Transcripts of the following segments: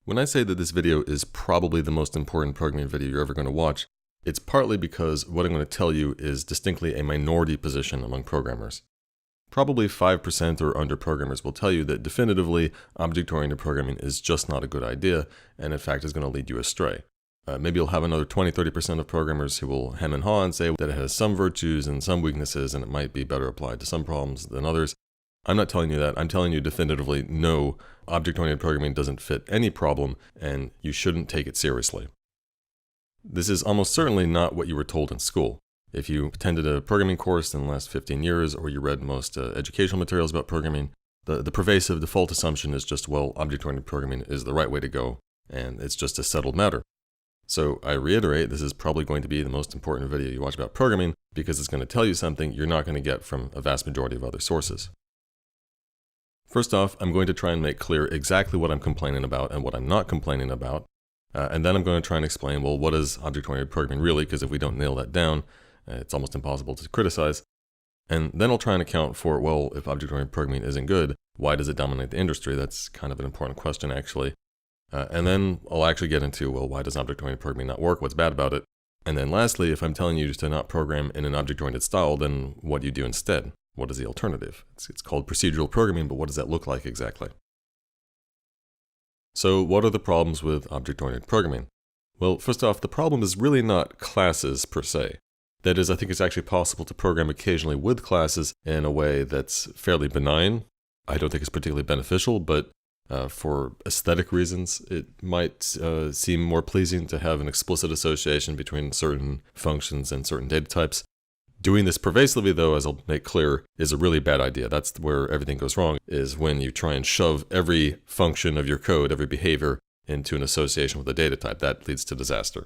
When I say that this video is probably the most important programming video you're ever going to watch, it's partly because what I'm going to tell you is distinctly a minority position among programmers. Probably 5% or under programmers will tell you that definitively object-oriented programming is just not a good idea, and in fact is going to lead you astray. Maybe you'll have another 20-30% of programmers who will hem and haw and say that it has some virtues and some weaknesses and it might be better applied to some problems than others. I'm not telling you that. I'm telling you definitively, no, object-oriented programming doesn't fit any problem and you shouldn't take it seriously. This is almost certainly not what you were told in school. If you attended a programming course in the last 15 years or you read most educational materials about programming, the pervasive default assumption is just, well, object-oriented programming is the right way to go and it's just a settled matter. So I reiterate, this is probably going to be the most important video you watch about programming because it's going to tell you something you're not going to get from a vast majority of other sources. First off, I'm going to try and make clear exactly what I'm complaining about and what I'm not complaining about. And then I'm going to try and explain, well, what is object-oriented programming really? Because if we don't nail that down, it's almost impossible to criticize. And then I'll try and account for, well, if object-oriented programming isn't good, why does it dominate the industry? That's kind of an important question, actually. And then I'll actually get into, well, why does object-oriented programming not work? What's bad about it? And then lastly, if I'm telling you to not program in an object-oriented style, then what do you do instead? What is the alternative? It's called procedural programming, but what does that look like exactly? So what are the problems with object-oriented programming? Well, first off, the problem is really not classes per se. That is, I think it's actually possible to program occasionally with classes in a way that's fairly benign. I don't think it's particularly beneficial, but for aesthetic reasons, it might seem more pleasing to have an explicit association between certain functions and certain data types. Doing this pervasively, though, as I'll make clear, is a really bad idea. That's where everything goes wrong, is when you try and shove every function of your code, every behavior, into an association with a data type. That leads to disaster.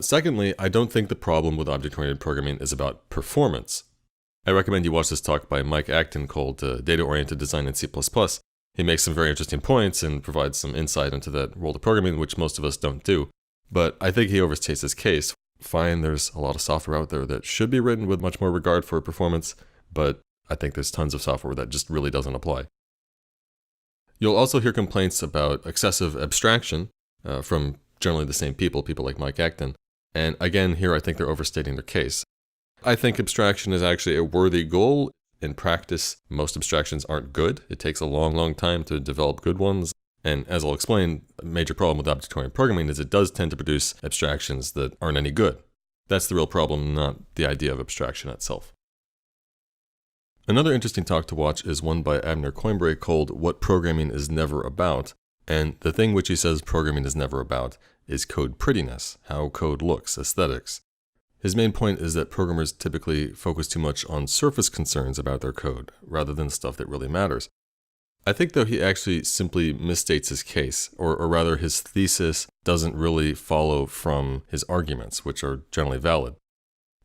Secondly, I don't think the problem with object-oriented programming is about performance. I recommend you watch this talk by Mike Acton called Data-Oriented Design in C++. He makes some very interesting points and provides some insight into that world of programming, which most of us don't do. But I think he overstates his case. Fine, there's a lot of software out there that should be written with much more regard for performance, but I think there's tons of software that just really doesn't apply. You'll also hear complaints about excessive abstraction from generally the same people like Mike Acton. And again, here I think they're overstating their case. I think abstraction is actually a worthy goal. In practice, most abstractions aren't good. It takes a long time to develop good ones. And as I'll explain, a major problem with object-oriented programming is it does tend to produce abstractions that aren't any good. That's the real problem, not the idea of abstraction itself. Another interesting talk to watch is one by Abner Coimbray called What Programming is Never About. And the thing which he says programming is never about is code prettiness, how code looks, aesthetics. His main point is that programmers typically focus too much on surface concerns about their code, rather than stuff that really matters. I think though he actually simply misstates his case, or rather his thesis doesn't really follow from his arguments, which are generally valid.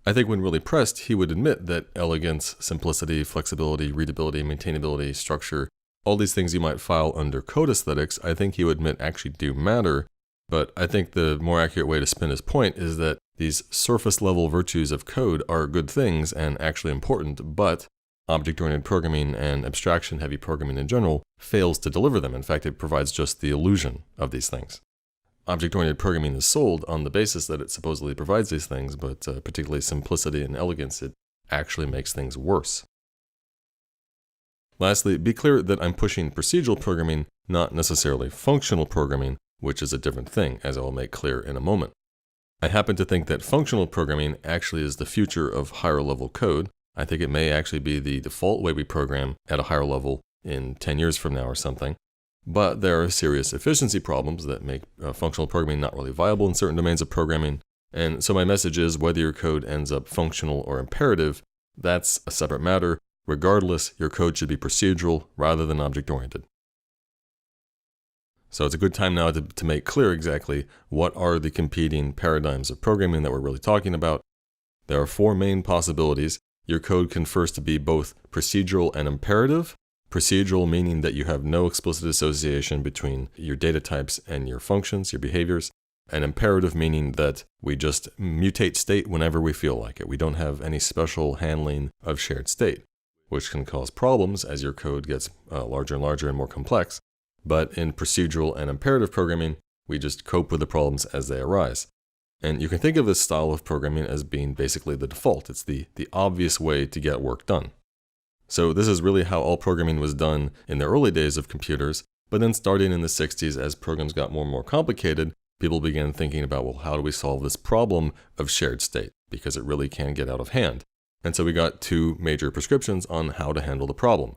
I think when really pressed, he would admit that elegance, simplicity, flexibility, readability, maintainability, structure, all these things you might file under code aesthetics, I think he would admit actually do matter. But I think the more accurate way to spin his point is that these surface-level virtues of code are good things and actually important, but object-oriented programming and abstraction-heavy programming in general fails to deliver them. In fact, it provides just the illusion of these things. Object-oriented programming is sold on the basis that it supposedly provides these things, but particularly simplicity and elegance, it actually makes things worse. Lastly, be clear that I'm pushing procedural programming, not necessarily functional programming, which is a different thing, as I will make clear in a moment. I happen to think that functional programming actually is the future of higher-level code. I think it may actually be the default way we program at a higher level in 10 years from now or something. But there are serious efficiency problems that make functional programming not really viable in certain domains of programming. And so my message is whether your code ends up functional or imperative, that's a separate matter. Regardless, your code should be procedural rather than object-oriented. So it's a good time now to make clear exactly what are the competing paradigms of programming that we're really talking about. There are four main possibilities. Your code can first be both procedural and imperative. Procedural meaning that you have no explicit association between your data types and your functions, your behaviors. And imperative meaning that we just mutate state whenever we feel like it. We don't have any special handling of shared state, which can cause problems as your code gets larger and larger and more complex. But in procedural and imperative programming, we just cope with the problems as they arise. And you can think of this style of programming as being basically the default. It's the obvious way to get work done. So this is really how all programming was done in the early days of computers, but then starting in the 60s, as programs got more and more complicated, people began thinking about, well, how do we solve this problem of shared state? Because it really can get out of hand. And so we got two major prescriptions on how to handle the problem.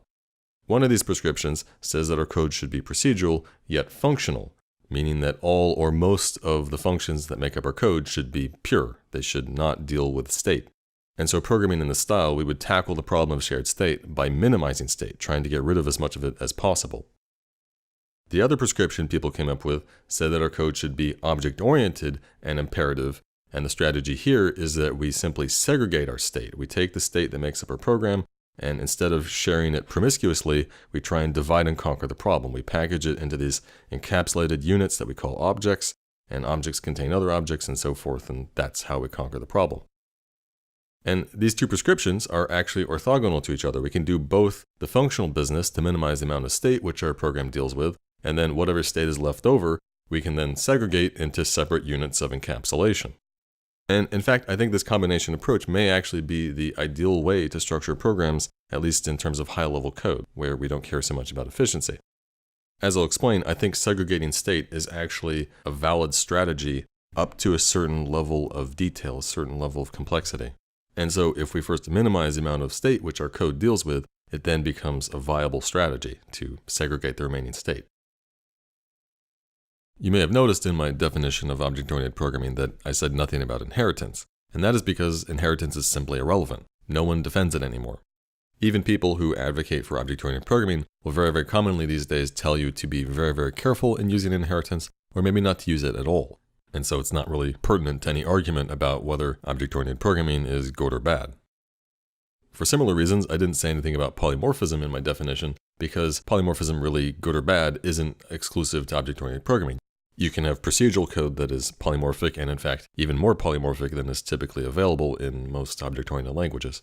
One of these prescriptions says that our code should be procedural, yet functional, meaning that all or most of the functions that make up our code should be pure. They should not deal with state. And so programming in this style, we would tackle the problem of shared state by minimizing state, trying to get rid of as much of it as possible. The other prescription people came up with said that our code should be object-oriented and imperative, and the strategy here is that we simply segregate our state. We take the state that makes up our program, and instead of sharing it promiscuously, we try and divide and conquer the problem. We package it into these encapsulated units that we call objects, and objects contain other objects and so forth, and that's how we conquer the problem. And these two prescriptions are actually orthogonal to each other. We can do both the functional business to minimize the amount of state which our program deals with, and then whatever state is left over, we can then segregate into separate units of encapsulation. And in fact, I think this combination approach may actually be the ideal way to structure programs, at least in terms of high-level code, where we don't care so much about efficiency. As I'll explain, I think segregating state is actually a valid strategy up to a certain level of detail, a certain level of complexity. And so if we first minimize the amount of state which our code deals with, it then becomes a viable strategy to segregate the remaining state. You may have noticed in my definition of object-oriented programming that I said nothing about inheritance, and that is because inheritance is simply irrelevant. No one defends it anymore. Even people who advocate for object-oriented programming will very, very commonly these days tell you to be very, very careful in using inheritance, or maybe not to use it at all. And so it's not really pertinent to any argument about whether object-oriented programming is good or bad. For similar reasons, I didn't say anything about polymorphism in my definition, because polymorphism, really good or bad, isn't exclusive to object-oriented programming. You can have procedural code that is polymorphic, and in fact, even more polymorphic than is typically available in most object-oriented languages.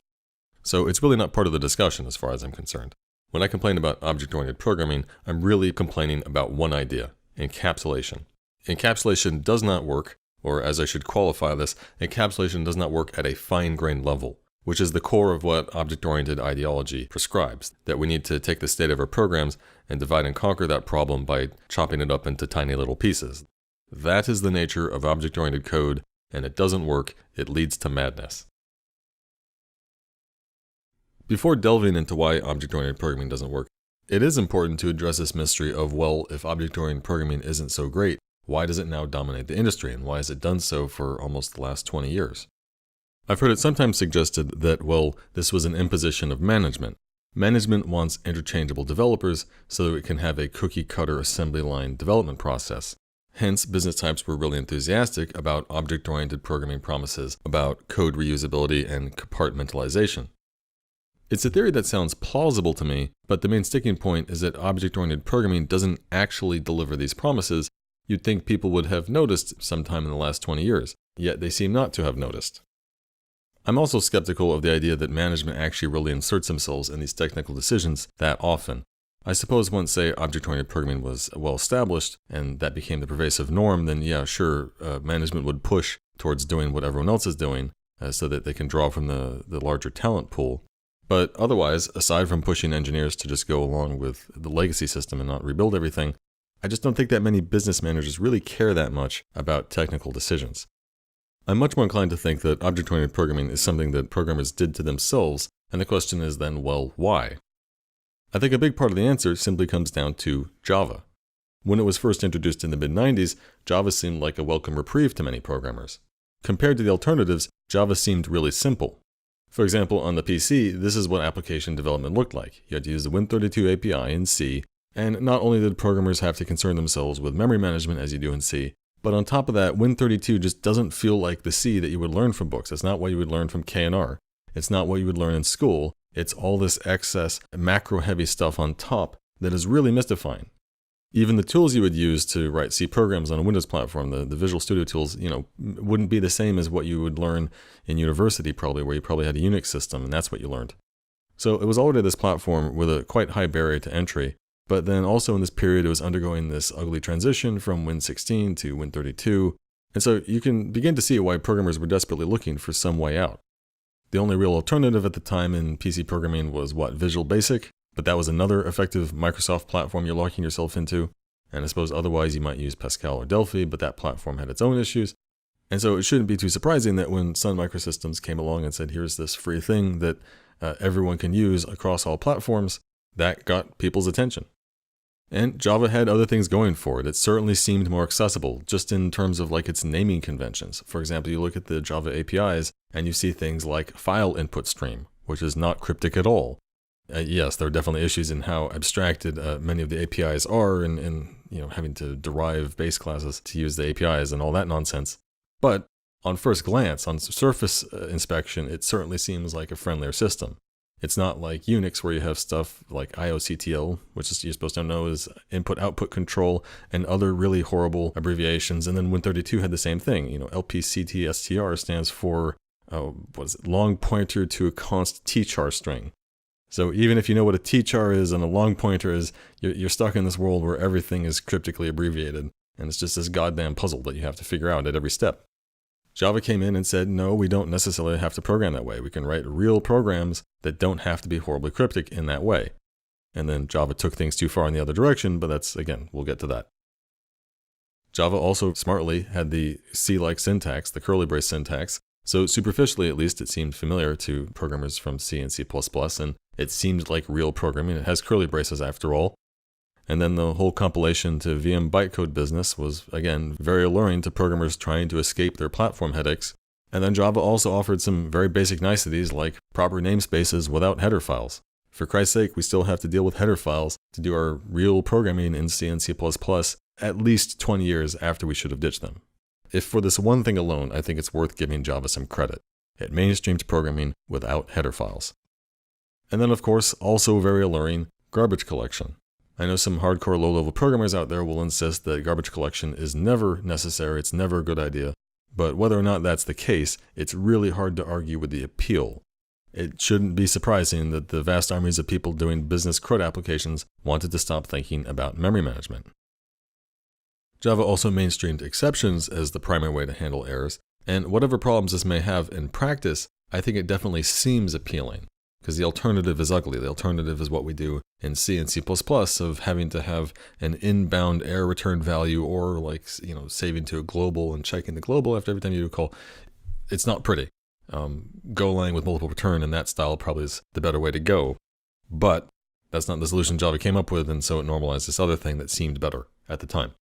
So it's really not part of the discussion as far as I'm concerned. When I complain about object-oriented programming, I'm really complaining about one idea: encapsulation. Encapsulation does not work, or as I should qualify this, encapsulation does not work at a fine-grained level, which is the core of what object-oriented ideology prescribes, that we need to take the state of our programs and divide and conquer that problem by chopping it up into tiny little pieces. That is the nature of object-oriented code, and it doesn't work. It leads to madness. Before delving into why object-oriented programming doesn't work, it is important to address this mystery of, well, if object-oriented programming isn't so great, why does it now dominate the industry, and why has it done so for almost the last 20 years? I've heard it sometimes suggested that, well, this was an imposition of management. Management wants interchangeable developers so that it can have a cookie-cutter assembly line development process. Hence, business types were really enthusiastic about object-oriented programming promises about code reusability and compartmentalization. It's a theory that sounds plausible to me, but the main sticking point is that object-oriented programming doesn't actually deliver these promises. You'd think people would have noticed sometime in the last 20 years, yet they seem not to have noticed. I'm also skeptical of the idea that management actually really inserts themselves in these technical decisions that often. I suppose once, say, object-oriented programming was well established and that became the pervasive norm, then yeah, sure, management would push towards doing what everyone else is doing so that they can draw from the larger talent pool. But otherwise, aside from pushing engineers to just go along with the legacy system and not rebuild everything, I just don't think that many business managers really care that much about technical decisions. I'm much more inclined to think that object-oriented programming is something that programmers did to themselves, and the question is then, well, why? I think a big part of the answer simply comes down to Java. When it was first introduced in the mid-90s, Java seemed like a welcome reprieve to many programmers. Compared to the alternatives, Java seemed really simple. For example, on the PC, this is what application development looked like. You had to use the Win32 API in C, and not only did programmers have to concern themselves with memory management as you do in C, but on top of that, Win32 just doesn't feel like the C that you would learn from books. It's not what you would learn from K&R. It's not what you would learn in school. It's all this excess macro-heavy stuff on top that is really mystifying. Even the tools you would use to write C programs on a Windows platform, the Visual Studio tools, wouldn't be the same as what you would learn in university probably, where you probably had a Unix system and that's what you learned. So it was already this platform with a quite high barrier to entry, But then also in this period, it was undergoing this ugly transition from Win16 to Win32. And so you can begin to see why programmers were desperately looking for some way out. The only real alternative at the time in PC programming was Visual Basic, but that was another effective Microsoft platform you're locking yourself into. And I suppose otherwise you might use Pascal or Delphi, but that platform had its own issues. And so it shouldn't be too surprising that when Sun Microsystems came along and said, here's this free thing that everyone can use across all platforms, that got people's attention. And Java had other things going for it. It certainly seemed more accessible, just in terms of like its naming conventions. For example, you look at the Java APIs and you see things like file input stream, which is not cryptic at all. Yes, there are definitely issues in how abstracted many of the APIs are and having to derive base classes to use the APIs and all that nonsense. But on first glance, on surface inspection, it certainly seems like a friendlier system. It's not like Unix where you have stuff like IOCTL, which is you're supposed to know is input-output control, and other really horrible abbreviations. And then Win32 had the same thing. LPCTSTR stands for, long pointer to a const tchar string. So even if you know what a tchar is and a long pointer is, you're stuck in this world where everything is cryptically abbreviated. And it's just this goddamn puzzle that you have to figure out at every step. Java came in and said, no, we don't necessarily have to program that way. We can write real programs that don't have to be horribly cryptic in that way. And then Java took things too far in the other direction, but that's, again, we'll get to that. Java also smartly had the C-like syntax, the curly brace syntax. So superficially, at least, it seemed familiar to programmers from C and C++, and it seemed like real programming. It has curly braces after all. And then the whole compilation to VM bytecode business was, again, very alluring to programmers trying to escape their platform headaches. And then Java also offered some very basic niceties like proper namespaces without header files. For Christ's sake, we still have to deal with header files to do our real programming in C and C++ at least 20 years after we should have ditched them. If for this one thing alone, I think it's worth giving Java some credit. It mainstreamed programming without header files. And then, of course, also very alluring, garbage collection. I know some hardcore low-level programmers out there will insist that garbage collection is never necessary, it's never a good idea. But whether or not that's the case, it's really hard to argue with the appeal. It shouldn't be surprising that the vast armies of people doing business CRUD applications wanted to stop thinking about memory management. Java also mainstreamed exceptions as the primary way to handle errors, and whatever problems this may have in practice, I think it definitely seems appealing. Because the alternative is ugly. The alternative is what we do in C and C++ of having to have an inbound error return value or saving to a global and checking the global after every time you do a call. It's not pretty. Golang with multiple return and that style probably is the better way to go. But that's not the solution Java came up with, and so it normalized this other thing that seemed better at the time.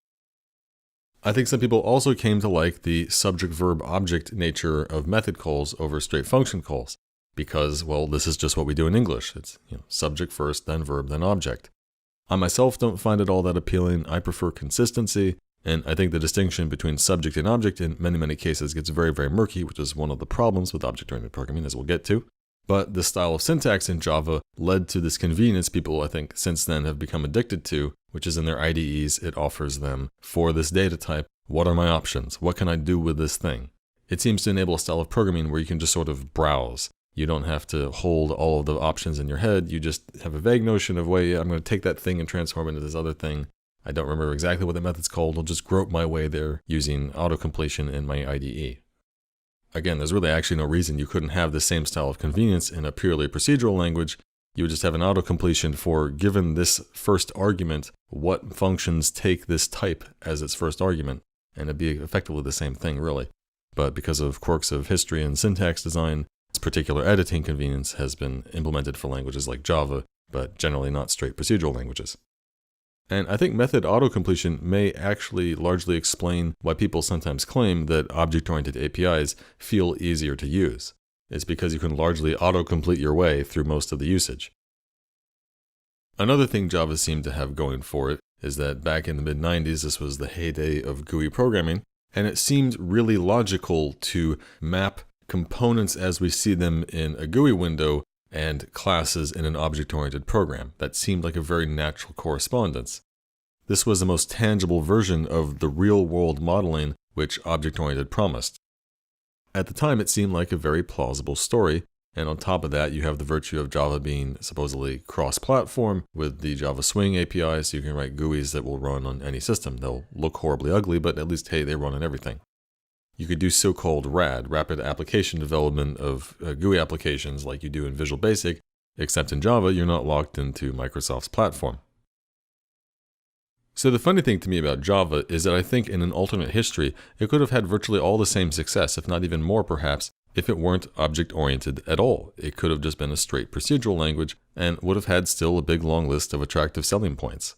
I think some people also came to like the subject-verb-object nature of method calls over straight function calls. Because, well, this is just what we do in English. It's subject first, then verb, then object. I myself don't find it all that appealing. I prefer consistency, and I think the distinction between subject and object in many, many cases gets very, very murky, which is one of the problems with object-oriented programming, as we'll get to. But this style of syntax in Java led to this convenience people, I think, since then have become addicted to, which is in their IDEs, it offers them, for this data type, what are my options? What can I do with this thing? It seems to enable a style of programming where you can just sort of browse. You don't have to hold all of the options in your head. You just have a vague notion of, I'm going to take that thing and transform it into this other thing. I don't remember exactly what the method's called. I'll just grope my way there using auto-completion in my IDE. Again, there's really actually no reason you couldn't have the same style of convenience in a purely procedural language. You would just have an auto-completion for, given this first argument, what functions take this type as its first argument. And it'd be effectively the same thing, really. But because of quirks of history and syntax design, this particular editing convenience has been implemented for languages like Java, but generally not straight procedural languages. And I think method auto-completion may actually largely explain why people sometimes claim that object-oriented APIs feel easier to use. It's because you can largely auto-complete your way through most of the usage. Another thing Java seemed to have going for it is that back in the mid-90s, this was the heyday of GUI programming, and it seemed really logical to map components as we see them in a GUI window and classes in an object-oriented program. That seemed like a very natural correspondence. This was the most tangible version of the real-world modeling which object-oriented promised. At the time, it seemed like a very plausible story, And on top of that, you have the virtue of Java being supposedly cross-platform with the Java Swing API, so you can write GUIs that will run on any system. They'll look horribly ugly, but at least, hey, they run on everything. You could do so-called RAD, rapid application development of GUI applications like you do in Visual Basic, except in Java, you're not locked into Microsoft's platform. So the funny thing to me about Java is that I think in an alternate history, it could have had virtually all the same success, if not even more perhaps, if it weren't object-oriented at all. It could have just been a straight procedural language and would have had still a big long list of attractive selling points.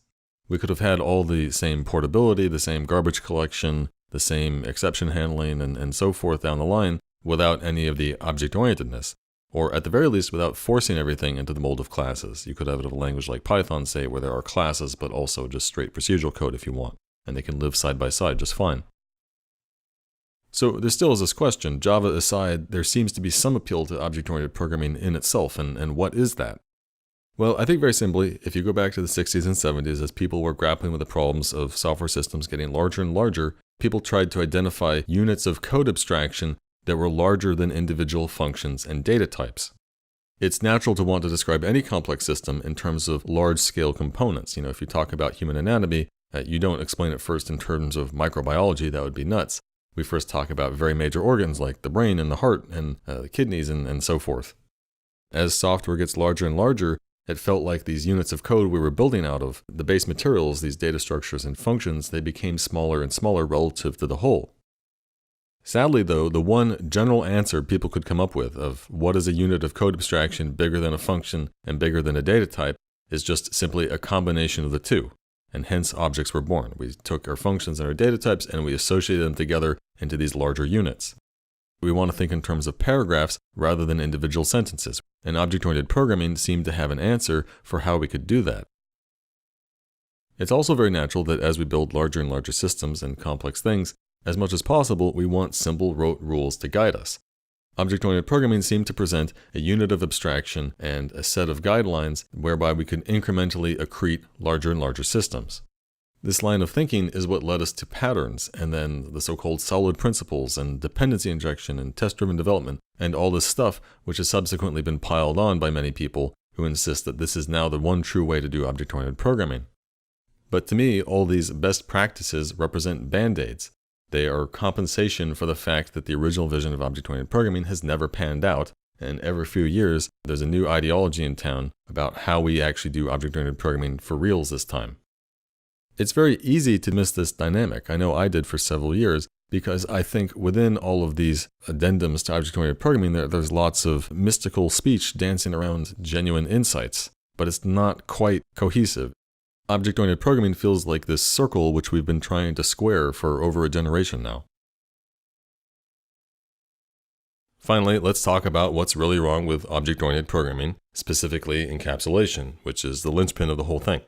We could have had all the same portability, the same garbage collection, the same exception handling, and so forth down the line without any of the object-orientedness. Or at the very least, without forcing everything into the mold of classes. You could have it of a language like Python, say, where there are classes, but also just straight procedural code if you want, and they can live side by side just fine. So there still is this question. Java aside, there seems to be some appeal to object-oriented programming in itself, and what is that? Well, I think very simply, if you go back to the 60s and 70s, as people were grappling with the problems of software systems getting larger and larger, people tried to identify units of code abstraction that were larger than individual functions and data types. It's natural to want to describe any complex system in terms of large-scale components. If you talk about human anatomy, you don't explain it first in terms of microbiology. That would be nuts. We first talk about very major organs like the brain and the heart and the kidneys and so forth. As software gets larger and larger, it felt like these units of code we were building out of, the base materials, these data structures and functions, they became smaller and smaller relative to the whole. Sadly, though, the one general answer people could come up with of what is a unit of code abstraction bigger than a function and bigger than a data type is just simply a combination of the two, and hence objects were born. We took our functions and our data types and we associated them together into these larger units. We want to think in terms of paragraphs rather than individual sentences, and object-oriented programming seemed to have an answer for how we could do that. It's also very natural that as we build larger and larger systems and complex things, as much as possible, we want simple rote rules to guide us. Object-oriented programming seemed to present a unit of abstraction and a set of guidelines whereby we could incrementally accrete larger and larger systems. This line of thinking is what led us to patterns, and then the so-called solid principles and dependency injection and test-driven development, and all this stuff which has subsequently been piled on by many people who insist that this is now the one true way to do object-oriented programming. But to me, all these best practices represent band-aids. They are compensation for the fact that the original vision of object-oriented programming has never panned out, and every few years there's a new ideology in town about how we actually do object-oriented programming for reals this time. It's very easy to miss this dynamic. I know I did for several years, because I think within all of these addendums to object-oriented programming, there's lots of mystical speech dancing around genuine insights, but it's not quite cohesive. Object-oriented programming feels like this circle which we've been trying to square for over a generation now. Finally, let's talk about what's really wrong with object-oriented programming, specifically encapsulation, which is the linchpin of the whole thing.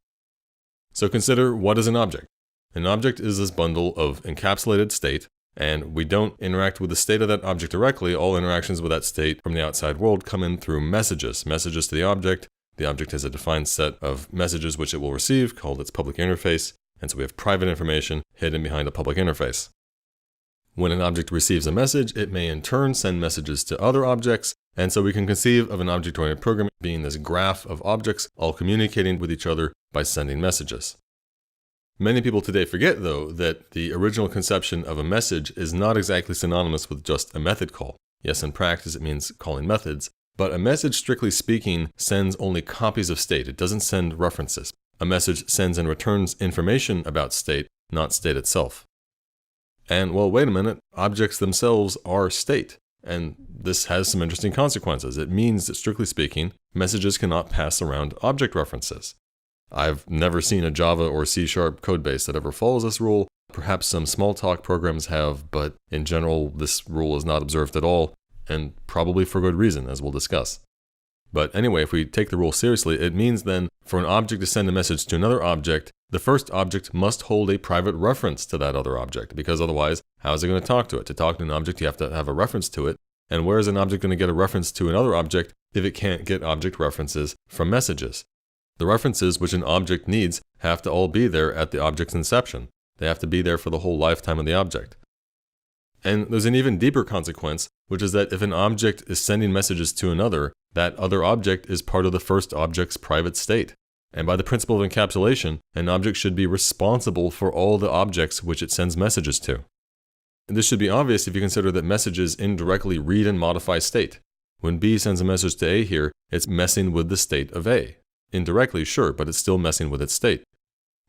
So consider, what is an object? An object is this bundle of encapsulated state, and we don't interact with the state of that object directly. All interactions with that state from the outside world come in through messages to the object. The object has a defined set of messages which it will receive, called its public interface, and so we have private information hidden behind a public interface. When an object receives a message, it may in turn send messages to other objects, and so we can conceive of an object-oriented program being this graph of objects all communicating with each other by sending messages. Many people today forget, though, that the original conception of a message is not exactly synonymous with just a method call. Yes, in practice it means calling methods, but a message, strictly speaking, sends only copies of state. It doesn't send references. A message sends and returns information about state, not state itself. And, well, wait a minute, objects themselves are state. And this has some interesting consequences. It means that, strictly speaking, messages cannot pass around object references. I've never seen a Java or C# codebase that ever follows this rule. Perhaps some Smalltalk programs have, but in general, this rule is not observed at all, and probably for good reason, as we'll discuss. But anyway, if we take the rule seriously, it means then for an object to send a message to another object, the first object must hold a private reference to that other object, because otherwise, how is it going to talk to it? To talk to an object, you have to have a reference to it. And where is an object going to get a reference to another object if it can't get object references from messages? The references which an object needs have to all be there at the object's inception. They have to be there for the whole lifetime of the object. And there's an even deeper consequence which is that if an object is sending messages to another, that other object is part of the first object's private state. And by the principle of encapsulation, an object should be responsible for all the objects which it sends messages to. And this should be obvious if you consider that messages indirectly read and modify state. When B sends a message to A here, it's messing with the state of A. Indirectly, sure, but it's still messing with its state.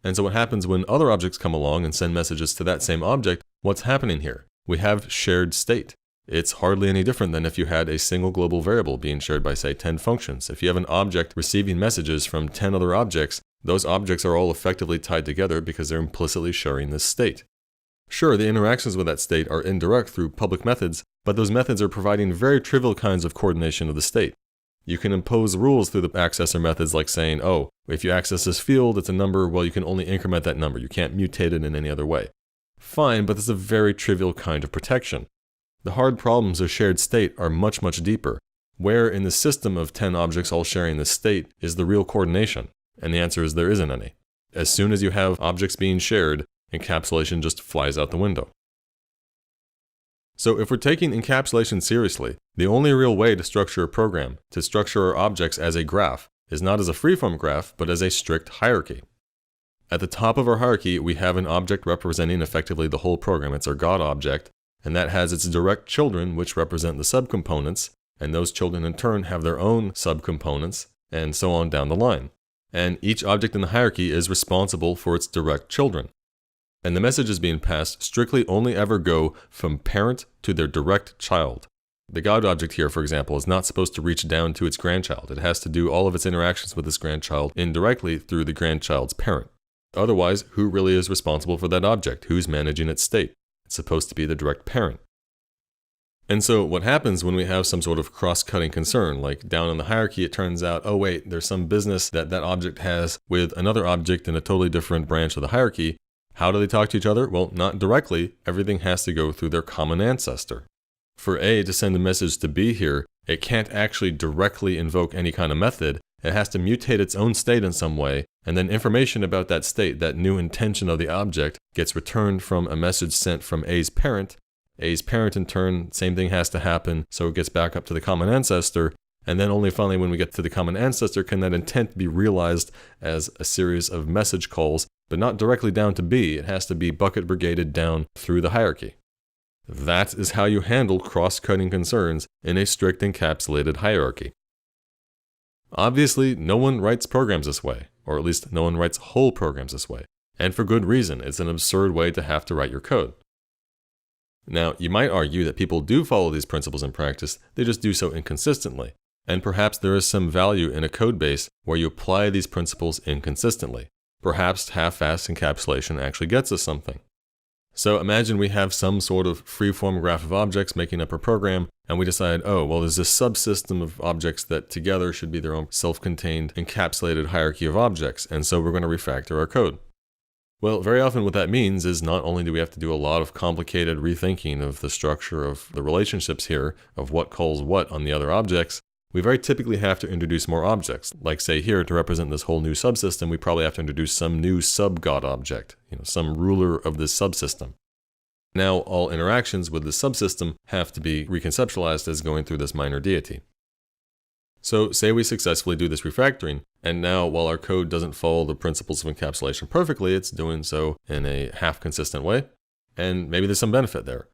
And so what happens when other objects come along and send messages to that same object, what's happening here? We have shared state. It's hardly any different than if you had a single global variable being shared by, say, 10 functions. If you have an object receiving messages from 10 other objects, those objects are all effectively tied together because they're implicitly sharing this state. Sure, the interactions with that state are indirect through public methods, but those methods are providing very trivial kinds of coordination of the state. You can impose rules through the accessor methods like saying, oh, if you access this field, it's a number, well, you can only increment that number. You can't mutate it in any other way. Fine, but this is a very trivial kind of protection. The hard problems of shared state are much, much deeper. Where in the system of 10 objects all sharing this state is the real coordination? And the answer is there isn't any. As soon as you have objects being shared, encapsulation just flies out the window. So if we're taking encapsulation seriously, the only real way to structure a program, to structure our objects as a graph, is not as a freeform graph, but as a strict hierarchy. At the top of our hierarchy, we have an object representing effectively the whole program. It's our God object. And that has its direct children, which represent the subcomponents, and those children in turn have their own subcomponents, and so on down the line. And each object in the hierarchy is responsible for its direct children. And the messages being passed strictly only ever go from parent to their direct child. The God object here, for example, is not supposed to reach down to its grandchild. It has to do all of its interactions with this grandchild indirectly through the grandchild's parent. Otherwise, who really is responsible for that object? Who's managing its state? It's supposed to be the direct parent. And so what happens when we have some sort of cross-cutting concern, like down in the hierarchy it turns out, oh wait, there's some business that object has with another object in a totally different branch of the hierarchy. How do they talk to each other? Well, not directly. Everything has to go through their common ancestor. For A to send a message to B here, it can't actually directly invoke any kind of method. It has to mutate its own state in some way, and then information about that state, that new intention of the object, gets returned from a message sent from A's parent. A's parent in turn, same thing has to happen, so it gets back up to the common ancestor, and then only finally when we get to the common ancestor can that intent be realized as a series of message calls, but not directly down to B. It has to be bucket brigaded down through the hierarchy. That is how you handle cross-cutting concerns in a strict encapsulated hierarchy. Obviously, no one writes programs this way, or at least no one writes whole programs this way. And for good reason. It's an absurd way to have to write your code. Now, you might argue that people do follow these principles in practice, they just do so inconsistently. And perhaps there is some value in a code base where you apply these principles inconsistently. Perhaps half-assed encapsulation actually gets us something. So imagine we have some sort of free-form graph of objects making up a program, and we decide, oh, well, there's this subsystem of objects that together should be their own self-contained encapsulated hierarchy of objects, and so we're going to refactor our code. Well, very often what that means is not only do we have to do a lot of complicated rethinking of the structure of the relationships here, of what calls what on the other objects, we very typically have to introduce more objects. Like say here, to represent this whole new subsystem, we probably have to introduce some new sub-God object, some ruler of this subsystem. Now, all interactions with this subsystem have to be reconceptualized as going through this minor deity. So say we successfully do this refactoring, and now while our code doesn't follow the principles of encapsulation perfectly, it's doing so in a half-consistent way, and maybe there's some benefit there.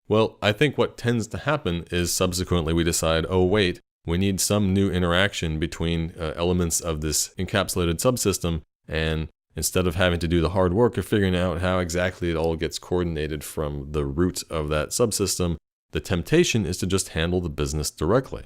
Well, I think what tends to happen is subsequently we decide, oh wait, we need some new interaction between elements of this encapsulated subsystem, and instead of having to do the hard work of figuring out how exactly it all gets coordinated from the root of that subsystem, the temptation is to just handle the business directly.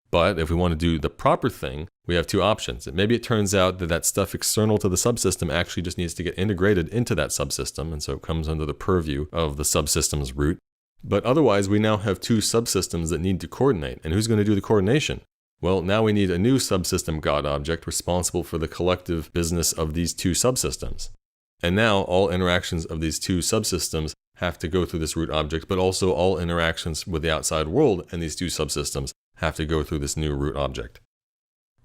But if we want to do the proper thing, we have two options. Maybe it turns out that that stuff external to the subsystem actually just needs to get integrated into that subsystem, and so it comes under the purview of the subsystem's root. But otherwise, we now have two subsystems that need to coordinate. And who's going to do the coordination? Well, now we need a new subsystem God object responsible for the collective business of these two subsystems. And now all interactions of these two subsystems have to go through this root object, but also all interactions with the outside world and these two subsystems have to go through this new root object.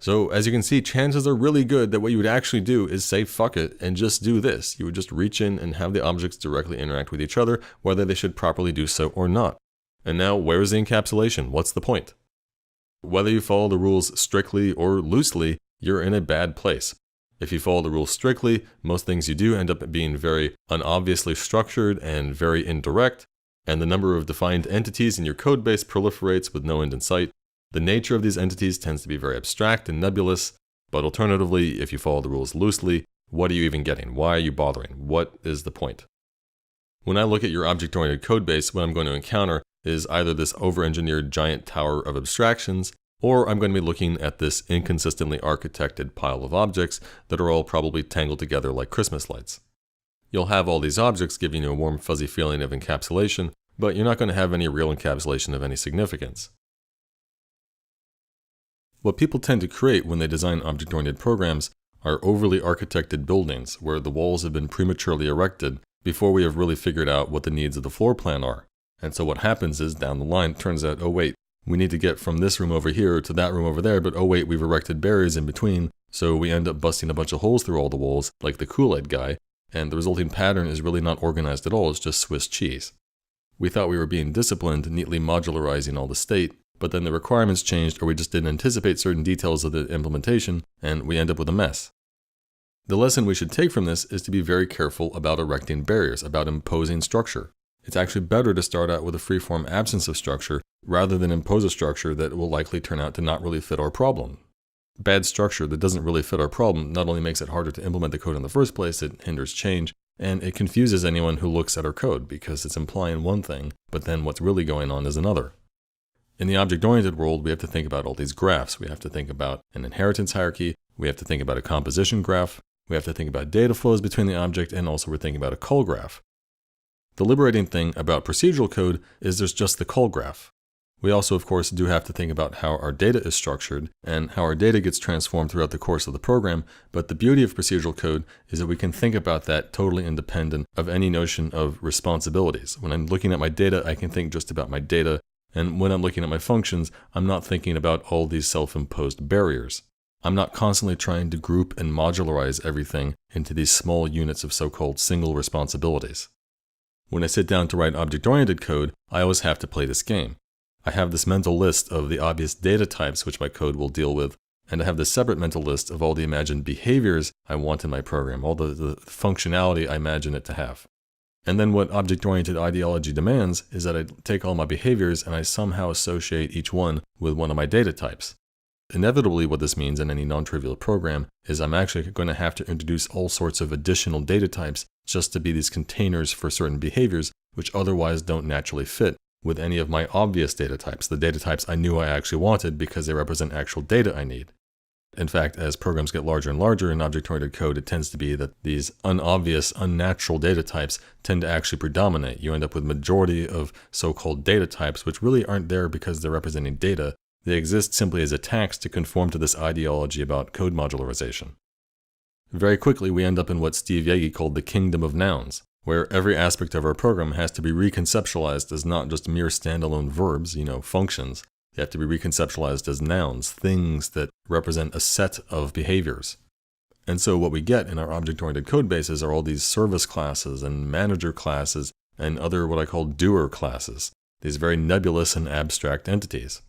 So as you can see, chances are really good that what you would actually do is say fuck it and just do this. You would just reach in and have the objects directly interact with each other, whether they should properly do so or not. And now, where's the encapsulation? What's the point? Whether you follow the rules strictly or loosely, you're in a bad place. If you follow the rules strictly, most things you do end up being very unobviously structured and very indirect, and the number of defined entities in your codebase proliferates with no end in sight. The nature of these entities tends to be very abstract and nebulous, but alternatively, if you follow the rules loosely, what are you even getting? Why are you bothering? What is the point? When I look at your object-oriented codebase, what I'm going to encounter is either this over-engineered giant tower of abstractions, or I'm going to be looking at this inconsistently architected pile of objects that are all probably tangled together like Christmas lights. You'll have all these objects giving you a warm, fuzzy feeling of encapsulation, but you're not going to have any real encapsulation of any significance. What people tend to create when they design object-oriented programs are overly architected buildings where the walls have been prematurely erected before we have really figured out what the needs of the floor plan are. And so what happens is, down the line, it turns out, oh wait, we need to get from this room over here to that room over there, but oh wait, we've erected barriers in between, so we end up busting a bunch of holes through all the walls, like the Kool-Aid guy, and the resulting pattern is really not organized at all, it's just Swiss cheese. We thought we were being disciplined, neatly modularizing all the state, but then the requirements changed or we just didn't anticipate certain details of the implementation, and we end up with a mess. The lesson we should take from this is to be very careful about erecting barriers, about imposing structure. It's actually better to start out with a free-form absence of structure rather than impose a structure that will likely turn out to not really fit our problem. Bad structure that doesn't really fit our problem not only makes it harder to implement the code in the first place, it hinders change, and it confuses anyone who looks at our code because it's implying one thing, but then what's really going on is another. In the object-oriented world, we have to think about all these graphs. We have to think about an inheritance hierarchy, we have to think about a composition graph, we have to think about data flows between the object, and also we're thinking about a call graph. The liberating thing about procedural code is there's just the call graph. We also, of course, do have to think about how our data is structured and how our data gets transformed throughout the course of the program, but the beauty of procedural code is that we can think about that totally independent of any notion of responsibilities. When I'm looking at my data, I can think just about my data, and when I'm looking at my functions, I'm not thinking about all these self-imposed barriers. I'm not constantly trying to group and modularize everything into these small units of so-called single responsibilities. When I sit down to write object-oriented code, I always have to play this game. I have this mental list of the obvious data types which my code will deal with, and I have this separate mental list of all the imagined behaviors I want in my program, all the functionality I imagine it to have. And then what object-oriented ideology demands is that I take all my behaviors and I somehow associate each one with one of my data types. Inevitably, what this means in any non-trivial program is I'm actually going to have to introduce all sorts of additional data types just to be these containers for certain behaviors which otherwise don't naturally fit with any of my obvious data types, the data types I knew I actually wanted because they represent actual data I need. In fact, as programs get larger and larger in object-oriented code, it tends to be that these unobvious, unnatural data types tend to actually predominate. You end up with majority of so-called data types which really aren't there because they're representing data. They exist simply as attacks to conform to this ideology about code modularization. Very quickly, we end up in what Steve Yagi called the kingdom of nouns, where every aspect of our program has to be reconceptualized as not just mere standalone verbs, functions. They have to be reconceptualized as nouns, things that represent a set of behaviors. And so what we get in our object-oriented code bases are all these service classes and manager classes and other what I call doer classes, these very nebulous and abstract entities.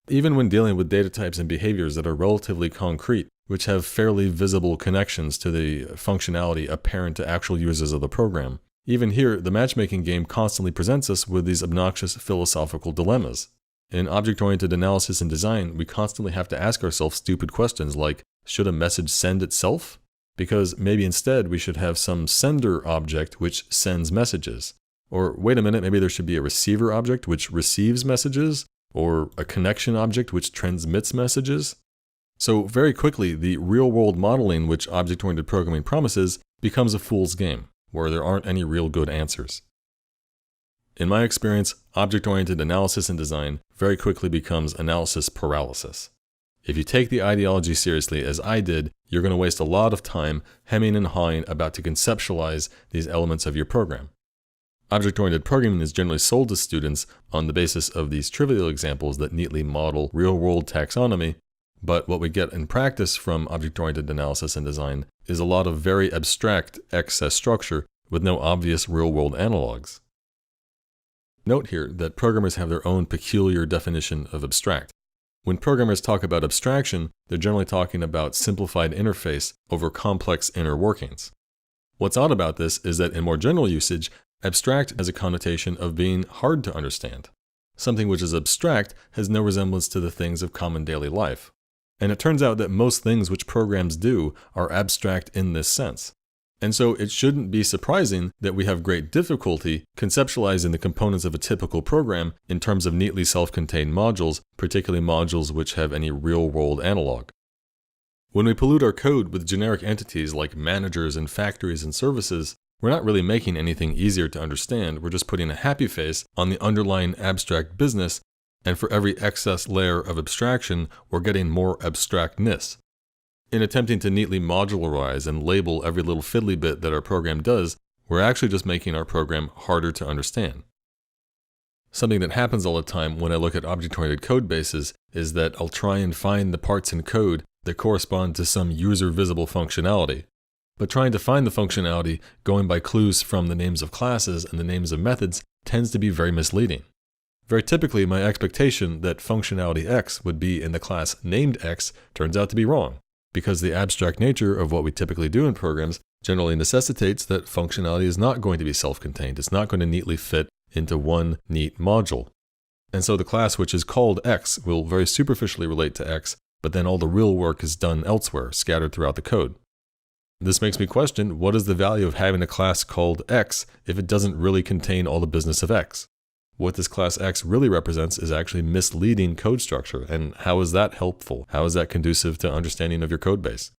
Even when dealing with data types and behaviors that are relatively concrete, which have fairly visible connections to the functionality apparent to actual users of the program, even here, the matchmaking game constantly presents us with these obnoxious philosophical dilemmas. In object-oriented analysis and design, we constantly have to ask ourselves stupid questions like, should a message send itself? Because maybe instead we should have some sender object which sends messages. Or wait a minute, maybe there should be a receiver object which receives messages? Or a connection object which transmits messages? So very quickly, the real-world modeling which object-oriented programming promises becomes a fool's game, where there aren't any real good answers. In my experience, object-oriented analysis and design very quickly becomes analysis paralysis. If you take the ideology seriously as I did, you're going to waste a lot of time hemming and hawing about to conceptualize these elements of your program. Object-oriented programming is generally sold to students on the basis of these trivial examples that neatly model real-world taxonomy, but what we get in practice from object-oriented analysis and design is a lot of very abstract excess structure with no obvious real-world analogs. Note here that programmers have their own peculiar definition of abstract. When programmers talk about abstraction, they're generally talking about simplified interface over complex inner workings. What's odd about this is that in more general usage, abstract has a connotation of being hard to understand. Something which is abstract has no resemblance to the things of common daily life. And it turns out that most things which programs do are abstract in this sense. And so it shouldn't be surprising that we have great difficulty conceptualizing the components of a typical program in terms of neatly self-contained modules, particularly modules which have any real-world analog. When we pollute our code with generic entities like managers and factories and services, we're not really making anything easier to understand, we're just putting a happy face on the underlying abstract business, and for every excess layer of abstraction, we're getting more abstractness. In attempting to neatly modularize and label every little fiddly bit that our program does, we're actually just making our program harder to understand. Something that happens all the time when I look at object-oriented code bases is that I'll try and find the parts in code that correspond to some user-visible functionality. But trying to find the functionality going by clues from the names of classes and the names of methods tends to be very misleading. Very typically, my expectation that functionality X would be in the class named X turns out to be wrong, because the abstract nature of what we typically do in programs generally necessitates that functionality is not going to be self-contained. It's not going to neatly fit into one neat module. And so the class which is called X will very superficially relate to X, but then all the real work is done elsewhere, scattered throughout the code. This makes me question, what is the value of having a class called X if it doesn't really contain all the business of X? What this class X really represents is actually misleading code structure, and how is that helpful? How is that conducive to understanding of your code base?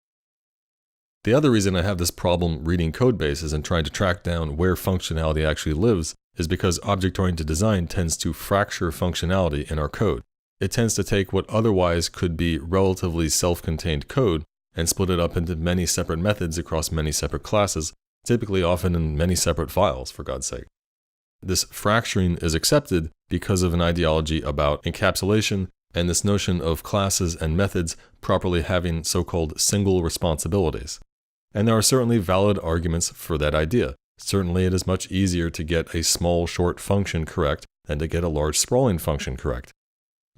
The other reason I have this problem reading code bases and trying to track down where functionality actually lives is because object-oriented design tends to fracture functionality in our code. It tends to take what otherwise could be relatively self-contained code and split it up into many separate methods across many separate classes, typically often in many separate files, for God's sake. This fracturing is accepted because of an ideology about encapsulation and this notion of classes and methods properly having so-called single responsibilities. And there are certainly valid arguments for that idea. Certainly it is much easier to get a small short function correct than to get a large sprawling function correct.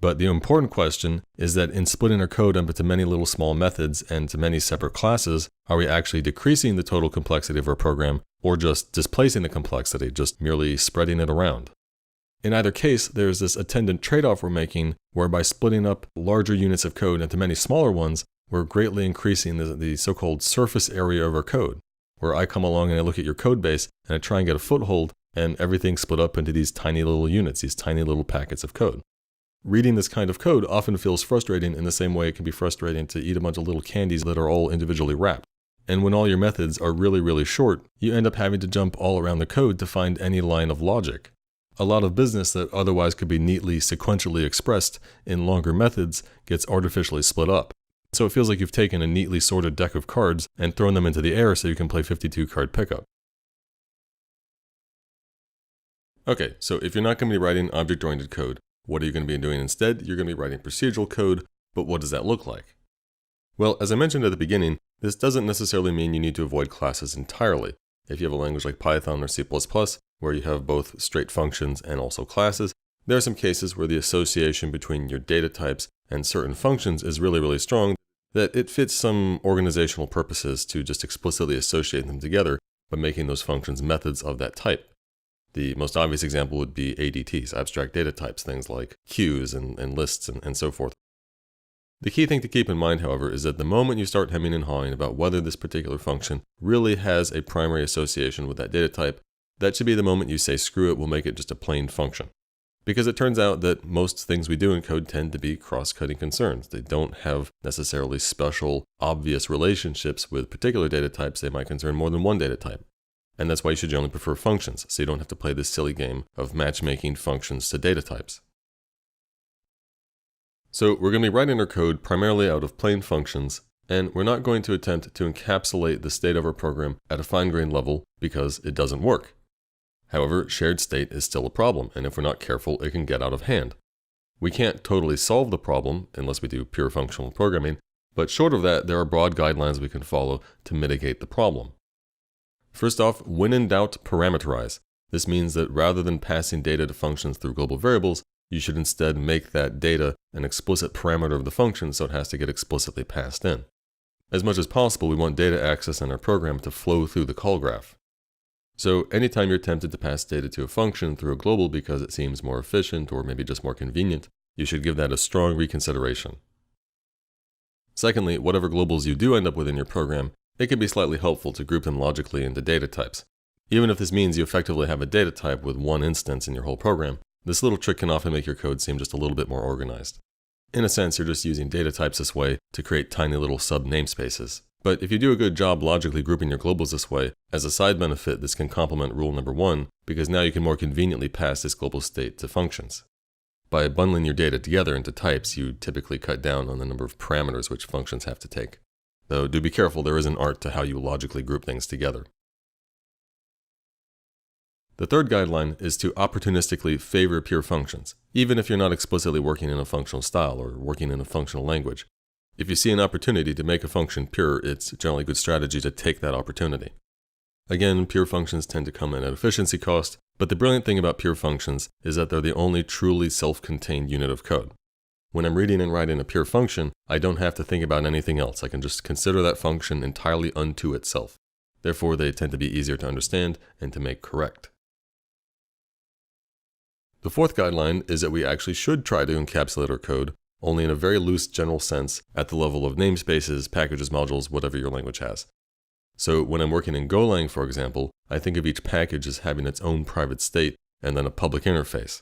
But the important question is that in splitting our code up into many little small methods and to many separate classes, are we actually decreasing the total complexity of our program or just displacing the complexity, just merely spreading it around? In either case, there's this attendant trade-off we're making where by splitting up larger units of code into many smaller ones, we're greatly increasing the so-called surface area of our code, where I come along and I look at your code base and I try and get a foothold and everything's split up into these tiny little units, these tiny little packets of code. Reading this kind of code often feels frustrating in the same way it can be frustrating to eat a bunch of little candies that are all individually wrapped. And when all your methods are really, really short, you end up having to jump all around the code to find any line of logic. A lot of business that otherwise could be neatly sequentially expressed in longer methods gets artificially split up. So it feels like you've taken a neatly sorted deck of cards and thrown them into the air so you can play 52 card pickup. Okay, so if you're not going to be writing object-oriented code, what are you going to be doing instead? You're going to be writing procedural code, but what does that look like? Well, as I mentioned at the beginning, this doesn't necessarily mean you need to avoid classes entirely. If you have a language like Python or C++, where you have both straight functions and also classes, there are some cases where the association between your data types and certain functions is really, really strong, that it fits some organizational purposes to just explicitly associate them together by making those functions methods of that type. The most obvious example would be ADTs, abstract data types, things like queues and lists and so forth. The key thing to keep in mind, however, is that the moment you start hemming and hawing about whether this particular function really has a primary association with that data type, that should be the moment you say, screw it, we'll make it just a plain function. Because it turns out that most things we do in code tend to be cross-cutting concerns. They don't have necessarily special, obvious relationships with particular data types. They might concern more than one data type. And that's why you should generally prefer functions, so you don't have to play this silly game of matchmaking functions to data types. So we're going to be writing our code primarily out of plain functions, and we're not going to attempt to encapsulate the state of our program at a fine-grained level because it doesn't work. However, shared state is still a problem, and if we're not careful, it can get out of hand. We can't totally solve the problem unless we do pure functional programming, but short of that, there are broad guidelines we can follow to mitigate the problem. First off, when in doubt, parameterize. This means that rather than passing data to functions through global variables, you should instead make that data an explicit parameter of the function, so it has to get explicitly passed in. As much as possible, we want data access in our program to flow through the call graph. So anytime you're tempted to pass data to a function through a global because it seems more efficient or maybe just more convenient, you should give that a strong reconsideration. Secondly, whatever globals you do end up with in your program, it can be slightly helpful to group them logically into data types. Even if this means you effectively have a data type with one instance in your whole program, this little trick can often make your code seem just a little bit more organized. In a sense, you're just using data types this way to create tiny little sub-namespaces. But if you do a good job logically grouping your globals this way, as a side benefit, this can complement rule number 1, because now you can more conveniently pass this global state to functions. By bundling your data together into types, you typically cut down on the number of parameters which functions have to take. Though do be careful, there is an art to how you logically group things together. The third guideline is to opportunistically favor pure functions, even if you're not explicitly working in a functional style or working in a functional language. If you see an opportunity to make a function pure, it's generally a good strategy to take that opportunity. Again, pure functions tend to come at an efficiency cost, but the brilliant thing about pure functions is that they're the only truly self-contained unit of code. When I'm reading and writing a pure function, I don't have to think about anything else. I can just consider that function entirely unto itself. Therefore, they tend to be easier to understand and to make correct. The fourth guideline is that we actually should try to encapsulate our code, only in a very loose general sense at the level of namespaces, packages, modules, whatever your language has. So when I'm working in Golang, for example, I think of each package as having its own private state and then a public interface.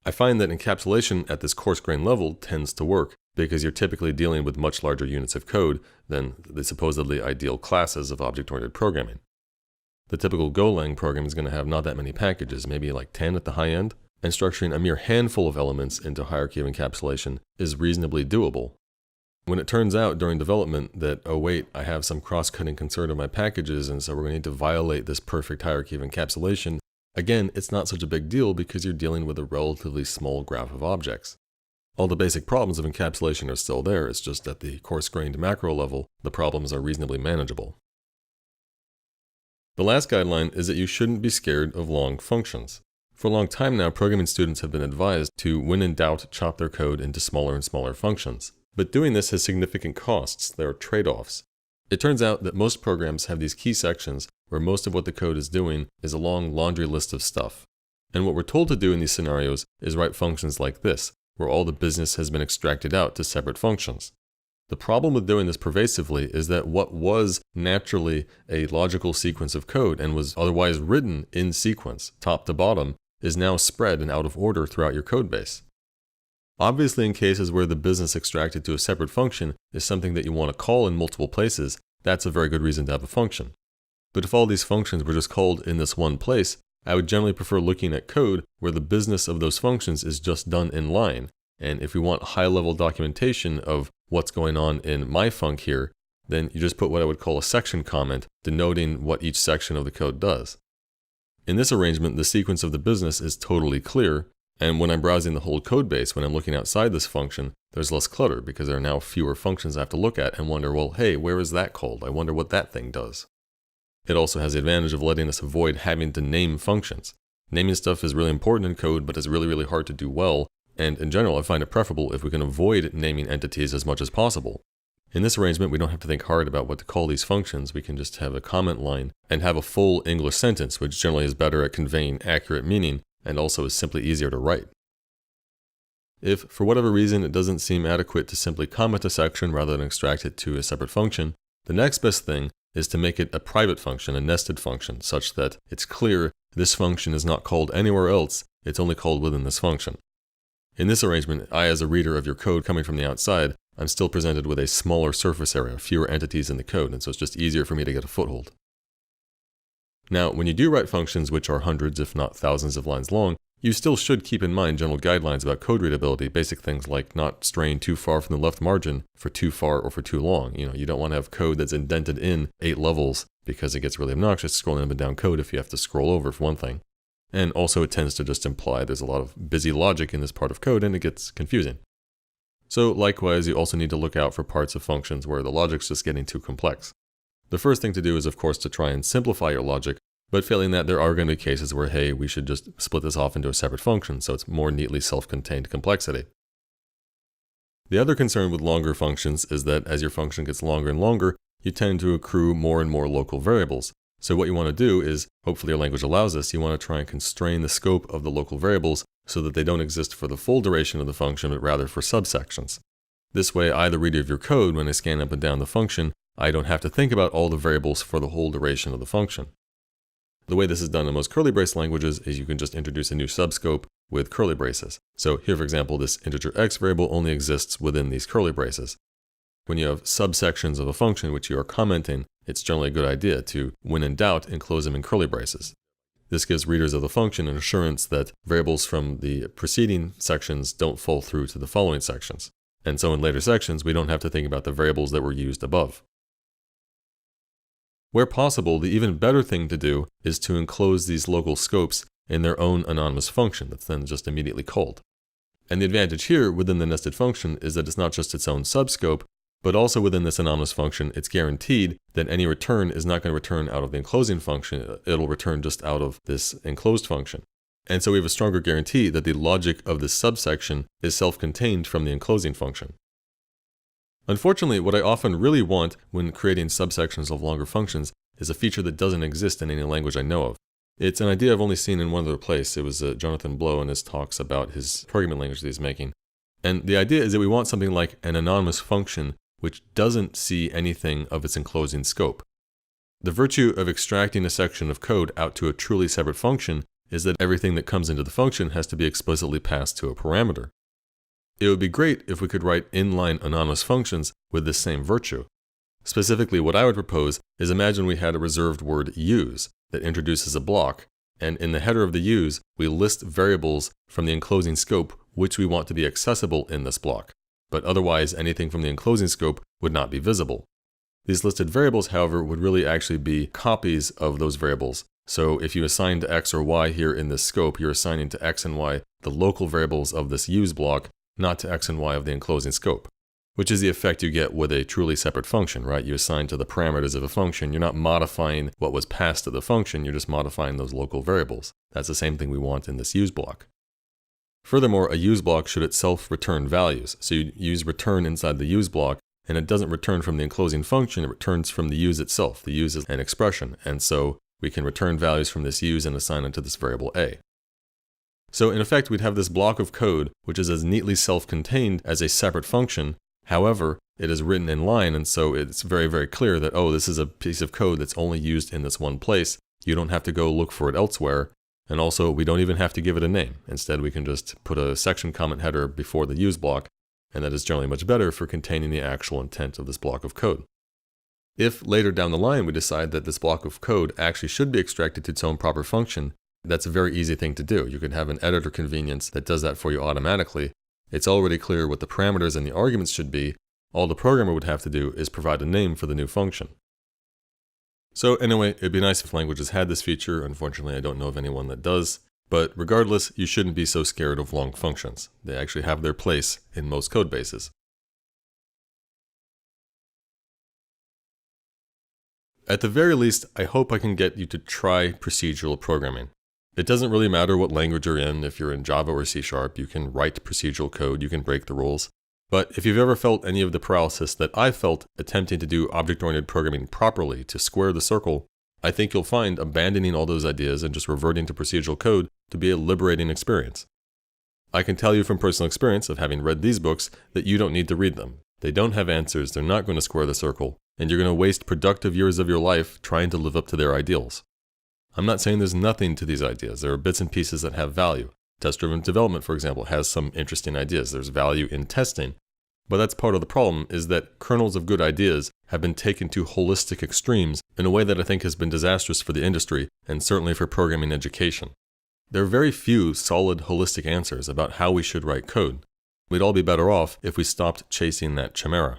I find that encapsulation at this coarse-grained level tends to work because you're typically dealing with much larger units of code than the supposedly ideal classes of object-oriented programming. The typical Golang program is going to have not that many packages, maybe like 10 at the high end, and structuring a mere handful of elements into hierarchy of encapsulation is reasonably doable. When it turns out during development that, oh wait, I have some cross-cutting concern of my packages and so we're going to need to violate this perfect hierarchy of encapsulation, again, it's not such a big deal because you're dealing with a relatively small graph of objects. All the basic problems of encapsulation are still there, it's just at the coarse-grained macro level, the problems are reasonably manageable. The last guideline is that you shouldn't be scared of long functions. For a long time now, programming students have been advised to, when in doubt, chop their code into smaller and smaller functions. But doing this has significant costs. There are trade-offs. It turns out that most programs have these key sections where most of what the code is doing is a long laundry list of stuff. And what we're told to do in these scenarios is write functions like this, where all the business has been extracted out to separate functions. The problem with doing this pervasively is that what was naturally a logical sequence of code and was otherwise written in sequence, top to bottom, is now spread and out of order throughout your code base. Obviously, in cases where the business extracted to a separate function is something that you want to call in multiple places, that's a very good reason to have a function. But if all these functions were just called in this one place, I would generally prefer looking at code where the business of those functions is just done in line. And if we want high-level documentation of what's going on in my func here, then you just put what I would call a section comment denoting what each section of the code does. In this arrangement, the sequence of the business is totally clear, and when I'm browsing the whole code base, when I'm looking outside this function, there's less clutter because there are now fewer functions I have to look at and wonder, well, hey, where is that called? I wonder what that thing does. It also has the advantage of letting us avoid having to name functions. Naming stuff is really important in code, but it's really, really hard to do well, and in general, I find it preferable if we can avoid naming entities as much as possible. In this arrangement, we don't have to think hard about what to call these functions. We can just have a comment line and have a full English sentence, which generally is better at conveying accurate meaning and also is simply easier to write. If, for whatever reason, it doesn't seem adequate to simply comment a section rather than extract it to a separate function, the next best thing is to make it a private function, a nested function, such that it's clear this function is not called anywhere else, it's only called within this function. In this arrangement, I, as a reader of your code coming from the outside, I'm still presented with a smaller surface area, fewer entities in the code, and so it's just easier for me to get a foothold. Now, when you do write functions which are hundreds, if not thousands of lines long, you still should keep in mind general guidelines about code readability, basic things like not straying too far from the left margin for too far or for too long. You don't want to have code that's indented in 8 levels because it gets really obnoxious scrolling up and down code if you have to scroll over for one thing. And also it tends to just imply there's a lot of busy logic in this part of code and it gets confusing. So likewise, you also need to look out for parts of functions where the logic's just getting too complex. The first thing to do is, of course, to try and simplify your logic But failing that, there are going to be cases where, hey, we should just split this off into a separate function so it's more neatly self-contained complexity. The other concern with longer functions is that as your function gets longer and longer, you tend to accrue more and more local variables. So what you want to do is, hopefully your language allows this, you want to try and constrain the scope of the local variables so that they don't exist for the full duration of the function, but rather for subsections. This way, I, the reader of your code, when I scan up and down the function, I don't have to think about all the variables for the whole duration of the function. The way this is done in most curly brace languages is you can just introduce a new subscope with curly braces. So here, for example, this integer x variable only exists within these curly braces. When you have subsections of a function which you are commenting, it's generally a good idea to, when in doubt, enclose them in curly braces. This gives readers of the function an assurance that variables from the preceding sections don't fall through to the following sections. And so in later sections, we don't have to think about the variables that were used above. Where possible, the even better thing to do is to enclose these local scopes in their own anonymous function that's then just immediately called. And the advantage here within the nested function is that it's not just its own subscope, but also within this anonymous function, it's guaranteed that any return is not going to return out of the enclosing function, it'll return just out of this enclosed function. And so we have a stronger guarantee that the logic of this subsection is self-contained from the enclosing function. Unfortunately, what I often really want when creating subsections of longer functions is a feature that doesn't exist in any language I know of. It's an idea I've only seen in one other place. It was Jonathan Blow in his talks about his programming language that he's making. And the idea is that we want something like an anonymous function which doesn't see anything of its enclosing scope. The virtue of extracting a section of code out to a truly separate function is that everything that comes into the function has to be explicitly passed to a parameter. It would be great if we could write inline anonymous functions with this same virtue. Specifically, what I would propose is imagine we had a reserved word use that introduces a block, and in the header of the use, we list variables from the enclosing scope which we want to be accessible in this block, but otherwise anything from the enclosing scope would not be visible. These listed variables, however, would really actually be copies of those variables. So if you assign to x or y here in this scope, you're assigning to x and y the local variables of this use block, not to x and y of the enclosing scope, which is the effect you get with a truly separate function, right? You assign to the parameters of a function. You're not modifying what was passed to the function, you're just modifying those local variables. That's the same thing we want in this use block. Furthermore, a use block should itself return values. So you use return inside the use block, and it doesn't return from the enclosing function, it returns from the use itself. The use is an expression, and so we can return values from this use and assign it to this variable a. So in effect, we'd have this block of code which is as neatly self-contained as a separate function. However, it is written in line, and so it's very, very clear that, oh, this is a piece of code that's only used in this one place. You don't have to go look for it elsewhere. And also, we don't even have to give it a name. Instead, we can just put a section comment header before the use block, and that is generally much better for containing the actual intent of this block of code. If later down the line we decide that this block of code actually should be extracted to its own proper function, that's a very easy thing to do. You can have an editor convenience that does that for you automatically. It's already clear what the parameters and the arguments should be. All the programmer would have to do is provide a name for the new function. So anyway, it'd be nice if languages had this feature. Unfortunately, I don't know of anyone that does. But regardless, you shouldn't be so scared of long functions. They actually have their place in most code bases. At the very least, I hope I can get you to try procedural programming. It doesn't really matter what language you're in. If you're in Java or C#, you can write procedural code, you can break the rules. But if you've ever felt any of the paralysis that I felt attempting to do object-oriented programming properly to square the circle, I think you'll find abandoning all those ideas and just reverting to procedural code to be a liberating experience. I can tell you from personal experience of having read these books that you don't need to read them. They don't have answers, they're not going to square the circle, and you're going to waste productive years of your life trying to live up to their ideals. I'm not saying there's nothing to these ideas. There are bits and pieces that have value. Test-driven development, for example, has some interesting ideas. There's value in testing. But that's part of the problem, is that kernels of good ideas have been taken to holistic extremes in a way that I think has been disastrous for the industry and certainly for programming education. There are very few solid holistic answers about how we should write code. We'd all be better off if we stopped chasing that chimera.